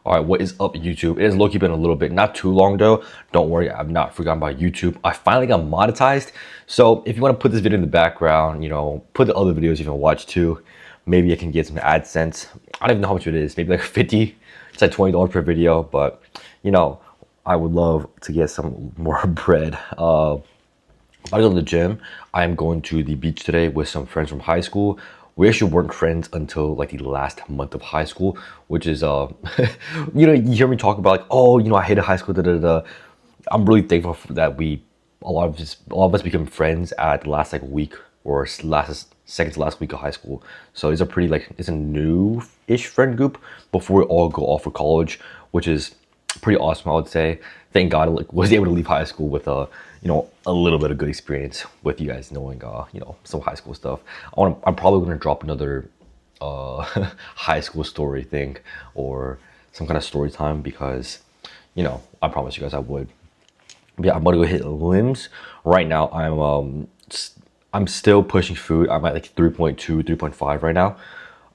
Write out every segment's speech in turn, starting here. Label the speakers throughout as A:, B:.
A: All right, what is up, YouTube? It has low-key been a little bit, not too long though. Don't worry, I've not forgotten about YouTube. I finally got monetized. So if you want to put this video in the background, you know, put the other videos you can watch too. Maybe I can get some AdSense. I don't even know how much it is. Maybe like 50. It's like $20 per video. But you know, I would love to get some more bread. I go to the gym. I am going to the beach today with some friends from high school. We actually weren't friends until like the last month of high school, which is you know, you hear me talk about like, oh, you know, I hated high school, da da da. I'm really thankful that a lot of us became friends at the last like week or second to last week of high school. So it's a pretty like, it's a new-ish friend group before we all go off for college, which is pretty awesome, I would say. Thank God I like, was able to leave high school with you know, a little bit of good experience with you guys knowing you know, some high school stuff. I'm probably gonna drop another high school story thing or some kind of story time because, you know, I promise you guys I would. But yeah, I'm gonna go hit limbs right now. I'm still pushing food. I'm at like 3.2, 3.5 right now.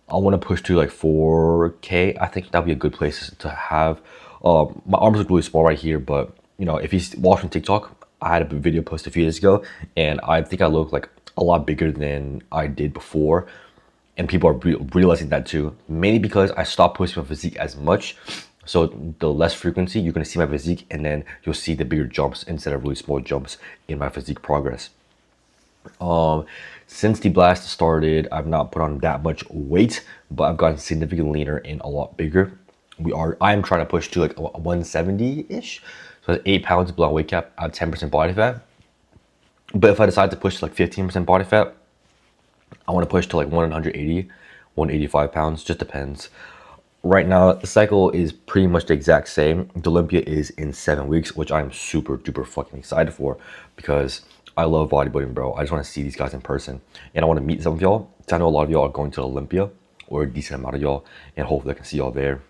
A: I want to push to like 4K. I think that'd be a good place to have. My arms look really small right here, but you know, if he's watching TikTok, I had a video post a few days ago, and I think I look like a lot bigger than I did before, and people are realizing that too. Mainly because I stopped posting my physique as much, so the less frequency you're gonna see my physique, and then you'll see the bigger jumps instead of really small jumps in my physique progress. Since the blast started, I've not put on that much weight, but I've gotten significantly leaner and a lot bigger. I am trying to push to like 170-ish. So that's 8 pounds below weight cap at 10% body fat. But if I decide to push to like 15% body fat, I want to push to like 180, 185 pounds, just depends. Right now, the cycle is pretty much the exact same. The Olympia is in 7 weeks, which I'm super duper fucking excited for because I love bodybuilding, bro. I just want to see these guys in person. And I want to meet some of y'all. I know a lot of y'all are going to Olympia, or a decent amount of y'all, and hopefully I can see y'all there.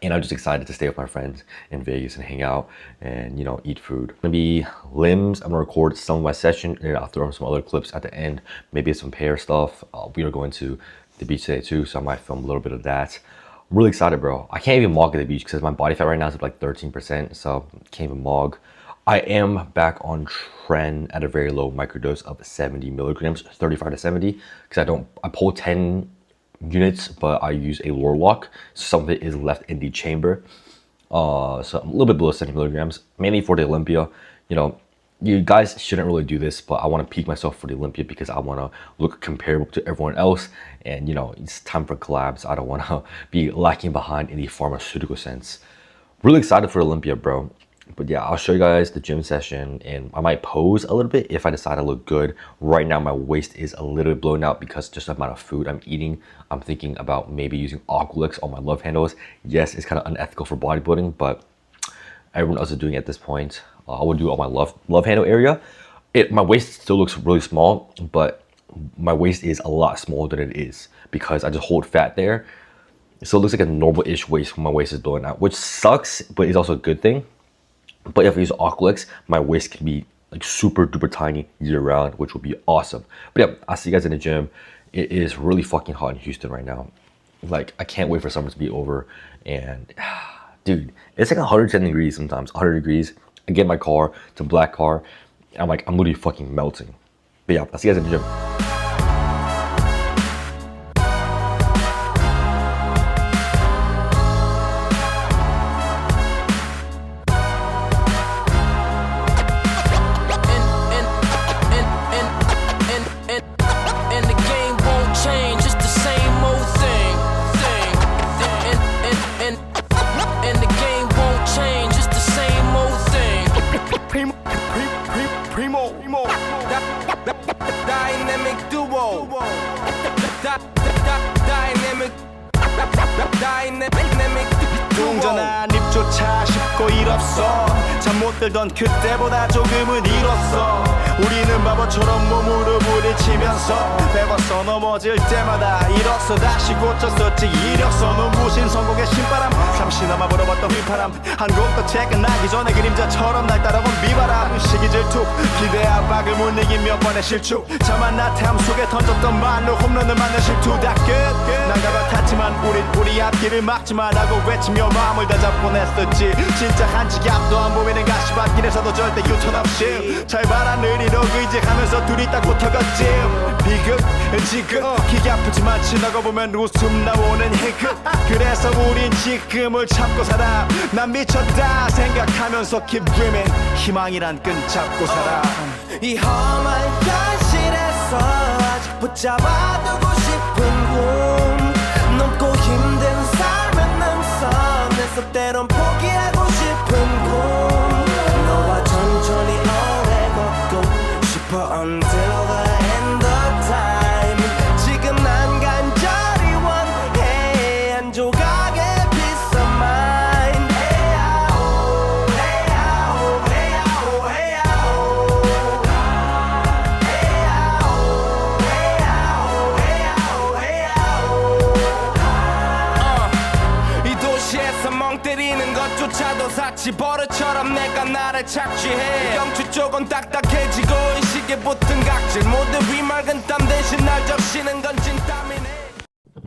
A: And I'm just excited to stay with my friends in Vegas and hang out and, you know, eat food. Maybe limbs, I'm gonna record some of my session and I'll throw in some other clips at the end. Maybe some hair stuff. We are going to the beach today too, so I might film a little bit of that. I'm really excited, bro. I can't even mog at the beach because my body fat right now is like 13%, so can't even mog. I am back on trend at a very low microdose of 70 milligrams, 35 to 70, because I pull 10 units, but I use a lower lock. Some of it is left in the chamber. So I'm a little bit below 70 milligrams, mainly for the Olympia. You know, you guys shouldn't really do this, but I want to peak myself for the Olympia because I want to look comparable to everyone else. And you know, it's time for collabs. I don't want to be lacking behind in the pharmaceutical sense. Really excited for Olympia, bro. But yeah, I'll show you guys the gym session and I might pose a little bit if I decide I look good. Right now, my waist is a little bit blown out because just the amount of food I'm eating. I'm thinking about maybe using Aqualex on my love handles. Yes, it's kind of unethical for bodybuilding, but everyone else is doing it at this point. I would do it on my love handle area. My waist still looks really small, but my waist is a lot smaller than it is because I just hold fat there. So it looks like a normal-ish waist when my waist is blown out, which sucks, but it's also a good thing. But if I use Aqualex, my waist can be like super duper tiny year round, which will be awesome. But yeah, I'll see you guys in the gym. It is really fucking hot in Houston right now. Like, I can't wait for summer to be over. And dude, it's like 110 degrees sometimes, 100 degrees. I get in my car, it's a black car. I'm literally fucking melting. But yeah, I'll see you guys in the gym.
B: Dynamic duo. Dynamic
C: 동전한 입조차 쉽고 일 없어. 잠 못 들던 그때보다 조금은 일었어. 우리는 바보처럼 몸으로 부딪히면서 배웠어. 넘어질 때마다 일었어. 다시 고쳤었지 이력서. 눈부신 성공의 신바람 잠시나마 불어봐 불었던 휘파람 한 곡도 퇴근하기 전에 그림자처럼 날 따라온 비바람 시기 질투 기대 압박을 못 이긴 몇 번의 실축 자만 나태함 속에 던졌던 말로 홈런을 맞는 실투 다 끝 난가 같았지만 우리 앞길을 막지 말라고 외치며 마음을 다잡곤 했었지 진짜 한치 앞도 안 보이는 가시밭길에서도 절대 유턴 없이 잘 봐라 느리로 의지하면서 둘이 딱 붙어갔지 비극 지금 기가 아프지만 지나고 보면 웃음 나오는 희극 그래서 우린 지금을 참고 살아 난 미쳤다 생각하면서 keep dreaming 희망이란 끈 잡고 살아
B: 이 험한 현실에서 아직 붙잡아두고 싶은 꿈 넘고 힘든 삶의 능선에서 때론 포기하고 싶은 꿈 너와 천천히 오래 걷고 싶어 until the end of time 지금 난 간절히 원해 한 조각의 peace of mind 헤야오 헤야오 헤야오 헤야오 이 도시에서 멍 때리는 것조차도 사치 버릇처럼 내가 나를 착취해 경추 쪽은 딱딱해지고 의식에 붙은 각질 모두 위맑은 땀 대신 날 적시는 건 진땀이네.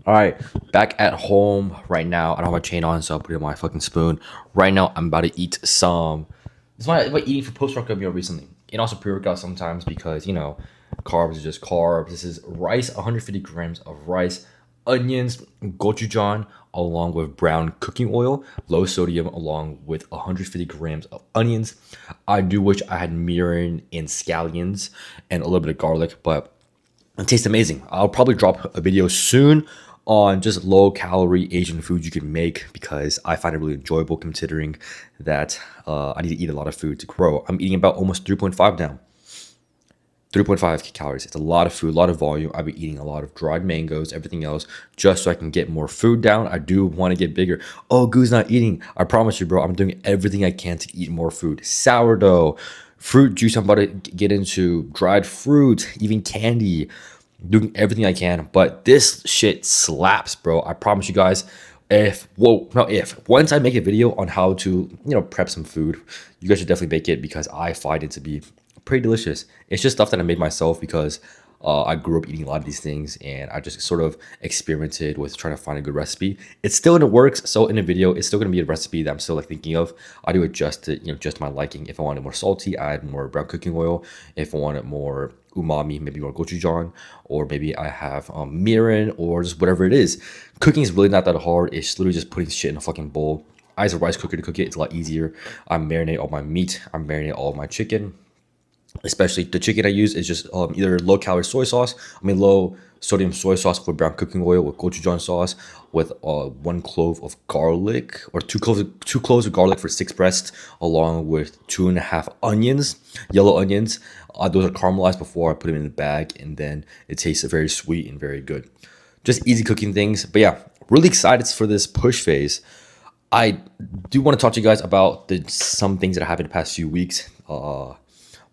A: Alright, back at home right now. I don't have my chain on, so I put it in my fucking spoon. Right now, I'm about to eat some. It's what I've been eating for post-workout meal recently. And also pre-workout sometimes because, you know, carbs are just carbs. This is rice, 150 grams of rice, onions, gochujang, along with brown cooking oil, low sodium, along with 150 grams of onions. I do wish I had mirin and scallions and a little bit of garlic, but it tastes amazing. I'll probably drop a video soon on just low-calorie Asian food you can make because I find it really enjoyable considering that I need to eat a lot of food to grow. I'm eating about almost 3.5 now. 3.5 calories. It's a lot of food, a lot of volume. I've been eating a lot of dried mangoes, everything else, just so I can get more food down. I do want to get bigger. Oh, Goo's not eating. I promise you, bro, I'm doing everything I can to eat more food. Sourdough, fruit juice, I'm about to get into dried fruit, even candy. Doing everything I can, but this shit slaps, bro. I promise you guys. Once I make a video on how to, prep some food, you guys should definitely make it because I find it to be pretty delicious. It's just stuff that I made myself because I grew up eating a lot of these things and I just sort of experimented with trying to find a good recipe. It's still in the works, so in the video, it's still gonna be a recipe that I'm still thinking of. I do adjust it, just my liking. If I want it more salty, I add more brown cooking oil. If I want it more umami, maybe more gochujang, or maybe I have mirin or just whatever it is. Cooking is really not that hard. It's literally just putting shit in a fucking bowl. I use a rice cooker to cook it. It's a lot easier. I marinate all my meat. I marinate all of my chicken. Especially the chicken I use is just either low sodium soy sauce with brown cooking oil with gochujang sauce with 1 clove of garlic or two cloves of garlic for 6 breasts along with 2.5 onions, yellow onions. Those are caramelized before I put them in the bag and then it tastes very sweet and very good. Just easy cooking things. But yeah, really excited for this push phase. I do want to talk to you guys about some things that happened the past few weeks.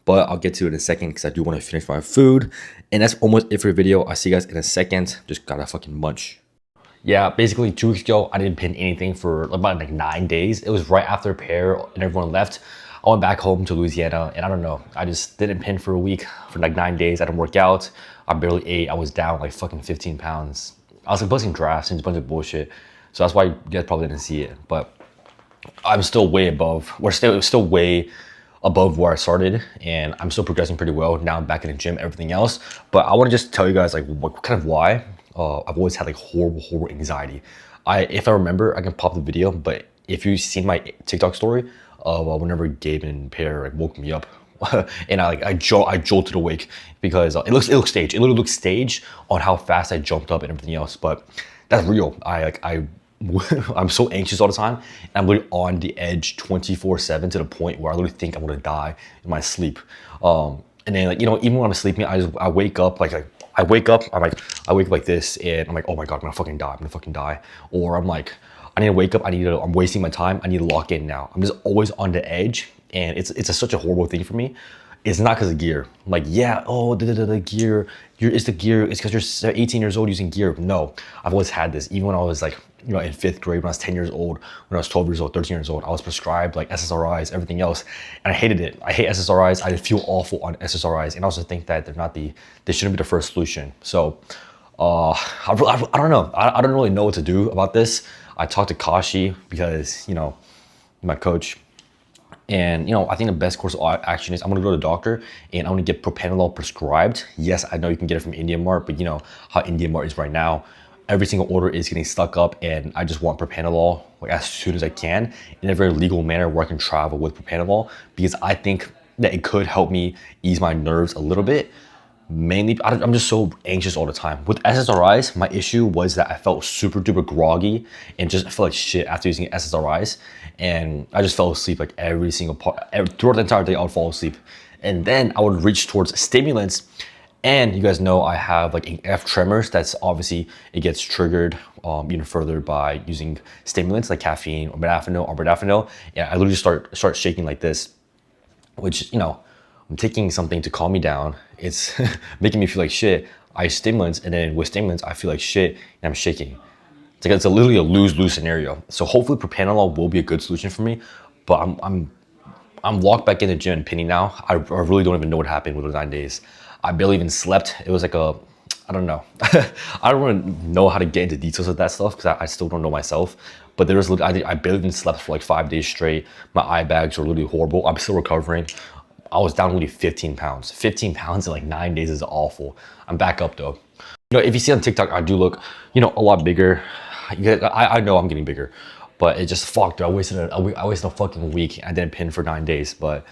A: But I'll get to it in a second because I do want to finish my food. And that's almost it for the video. I'll see you guys in a second. Just gotta fucking munch. Yeah, basically 2 weeks ago, I didn't pin anything for about 9 days. It was right after Pair and everyone left. I went back home to Louisiana and I don't know. I just didn't pin for a week, for 9 days. I didn't work out. I barely ate. I was down like fucking 15 pounds. I was like busting drafts and a bunch of bullshit. So that's why you guys probably didn't see it. But I'm still way above. We're still way above where I started and I'm still progressing pretty well. Now I'm back in the gym, everything else. But I want to just tell you guys why I've always had horrible anxiety. If I remember, I can pop the video, but if you've seen my TikTok story of whenever Gabe and Pear woke me up and I jolted awake because it looks staged. It literally looks staged on how fast I jumped up and everything else, but that's real. I'm so anxious all the time. And I'm literally on the edge 24/7 to the point where I literally think I'm gonna die in my sleep. And then even when I'm sleeping, I wake up I wake up like this and I'm like, oh my God, I'm gonna fucking die. Or I'm like, I need to wake up, I'm wasting my time, I need to lock in now. I'm just always on the edge and it's such a horrible thing for me. It's not because of gear. Like, yeah, oh, the gear, it's the gear. It's because you're 18 years old using gear. No, I've always had this. Even when I was like, you know, in 5th grade, when I was 10 years old, when I was 12 years old, 13 years old, I was prescribed like SSRIs, everything else. And I hated it. I hate SSRIs. I feel awful on SSRIs. And I also think that they shouldn't be the first solution. So, I don't know. I don't really know what to do about this. I talked to Kashi because, you know, my coach. And, you know, I think the best course of action is I'm gonna go to the doctor and I'm gonna get propranolol prescribed. Yes, I know you can get it from Indian Mart, but you know how Indian Mart is right now. Every single order is getting stuck up, and I just want propranolol like as soon as I can in a very legal manner where I can travel with propranolol, because I think that it could help me ease my nerves a little bit. Mainly, I'm just so anxious all the time. With SSRIs, my issue was that I felt super duper groggy and just felt like shit after using SSRIs. And I just fell asleep like every single part. Throughout the entire day, I would fall asleep. And then I would reach towards stimulants. And you guys know I have like AF tremors. That's obviously, it gets triggered even further by using stimulants like caffeine or modafinil. And I literally start shaking like this, which, you know, I'm taking something to calm me down. It's making me feel like shit. I use stimulants, and then with stimulants, I feel like shit and I'm shaking. It's literally a lose-lose scenario. So hopefully propranolol will be a good solution for me, but I'm locked back in the gym in Penny now. I really don't even know what happened with those 9 days. I barely even slept. It was like I don't know. I don't really know how to get into details of that stuff because I still don't know myself. But there was, I barely even slept for like 5 days straight. My eye bags were literally horrible. I'm still recovering. I was down only 15 pounds. 15 pounds in like 9 days is awful. I'm back up though. You know, if you see on TikTok, I do look, you know, a lot bigger. I know I'm getting bigger, but it just fucked. I wasted a fucking week. I didn't pin for 9 days, but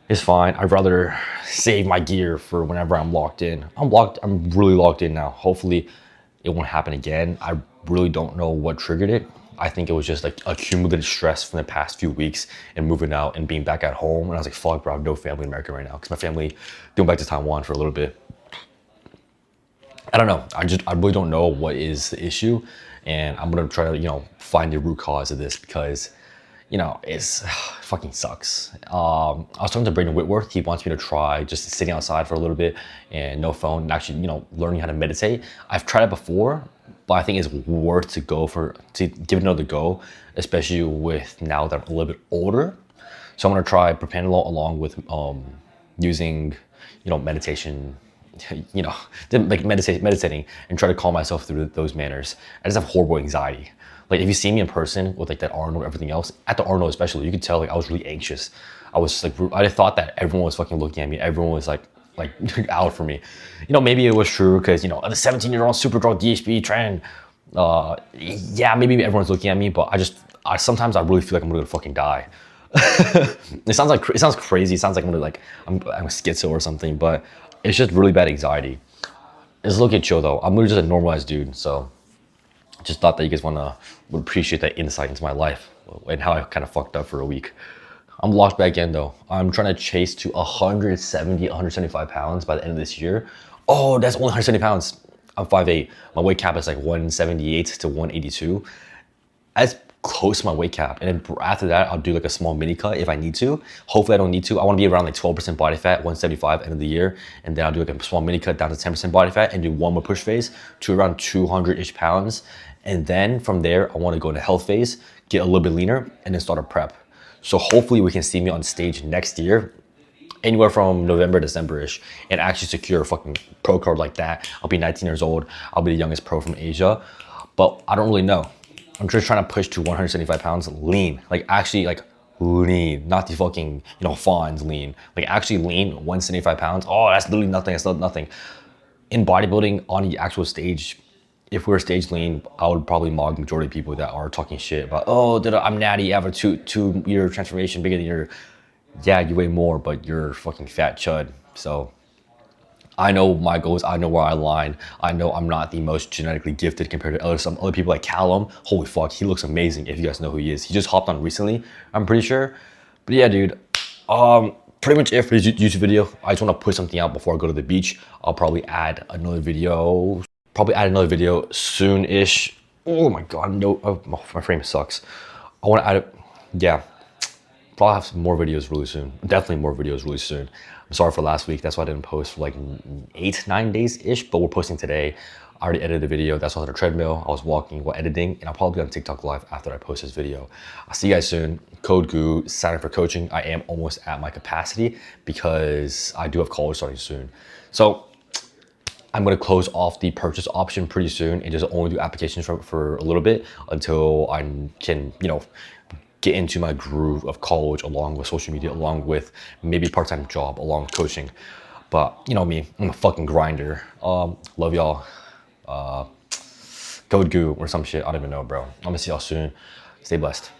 A: it's fine. I'd rather save my gear for whenever I'm locked in. I'm really locked in now. Hopefully it won't happen again. I really don't know what triggered it. I think it was just like accumulated stress from the past few weeks and moving out and being back at home. And I was like, fuck, bro, I have no family in America right now because my family going back to Taiwan for a little bit. I don't know. I really don't know what is the issue. And I'm going to try to, you know, find the root cause of this because, you know, it fucking sucks. I was talking to Brayden Whitworth. He wants me to try just sitting outside for a little bit and no phone and actually, you know, learning how to meditate. I've tried it before, but I think it's worth to give it another go, especially with now that I'm a little bit older. So I'm gonna try propranolol along with using, you know, meditation, you know, like meditating and try to calm myself through those manners. I just have horrible anxiety. Like if you see me in person with like that Arnold and everything else, at the Arnold especially, you could tell like I was really anxious. I was like, I thought that everyone was fucking looking at me. Everyone was like out for me. You know, maybe it was true because, you know, the 17-year-old super drug DHB trend. Yeah, maybe everyone's looking at me, but sometimes I really feel like I'm gonna fucking die. It sounds crazy. It sounds like I'm a schizo or something, but it's just really bad anxiety. It's looking chill though. I'm literally just a normalized dude, so just thought that you guys would appreciate that insight into my life and how I kind of fucked up for a week. I'm locked back in though. I'm trying to chase to 175 pounds by the end of this year. Oh, that's only 170 pounds. I'm 5'8". My weight cap is like 178 to 182. That's close to my weight cap. And then after that, I'll do like a small mini cut if I need to. Hopefully I don't need to. I want to be around like 12% body fat, 175 end of the year. And then I'll do like a small mini cut down to 10% body fat and do one more push phase to around 200-ish pounds. And then from there, I want to go into health phase, get a little bit leaner, and then start a prep. So hopefully we can see me on stage next year, anywhere from November, December-ish, and actually secure a fucking pro card like that. I'll be 19 years old. I'll be the youngest pro from Asia, but I don't really know. I'm just trying to push to 175 pounds lean, like actually like lean, not the fucking, you know, fawns lean, like actually lean 175 pounds. Oh, that's literally nothing. That's not nothing. In bodybuilding on the actual stage, if we were stage lean, I would probably mock the majority of people that are talking shit about, oh, I'm natty, I have a two-year transformation bigger than your, yeah, you weigh more, but you're fucking fat chud. So I know my goals, I know where I align. I know I'm not the most genetically gifted compared to some other people like Callum. Holy fuck, he looks amazing if you guys know who he is. He just hopped on recently, I'm pretty sure. But yeah, dude, pretty much it for this YouTube video. I just want to put something out before I go to the beach. I'll probably add another video. Soon-ish. Oh my god, no, oh, my frame sucks. I want to add it, yeah. probably have some more videos really soon. Definitely more videos really soon. I'm sorry for last week. That's why I didn't post for like 8-9 days-ish, but we're posting today. I already edited the video. That's on the treadmill. I was walking while editing, and I'll probably be on TikTok live after I post this video. I'll see you guys soon. Code GOO, sign up for coaching. I am almost at my capacity because I do have college starting soon. So I'm gonna close off the purchase option pretty soon and just only do applications for a little bit until I can, you know, get into my groove of college along with social media, along with maybe a part-time job, along with coaching. But you know me, I'm a fucking grinder. Love y'all. Code GOO or some shit, I don't even know, bro. I'm gonna see y'all soon. Stay blessed.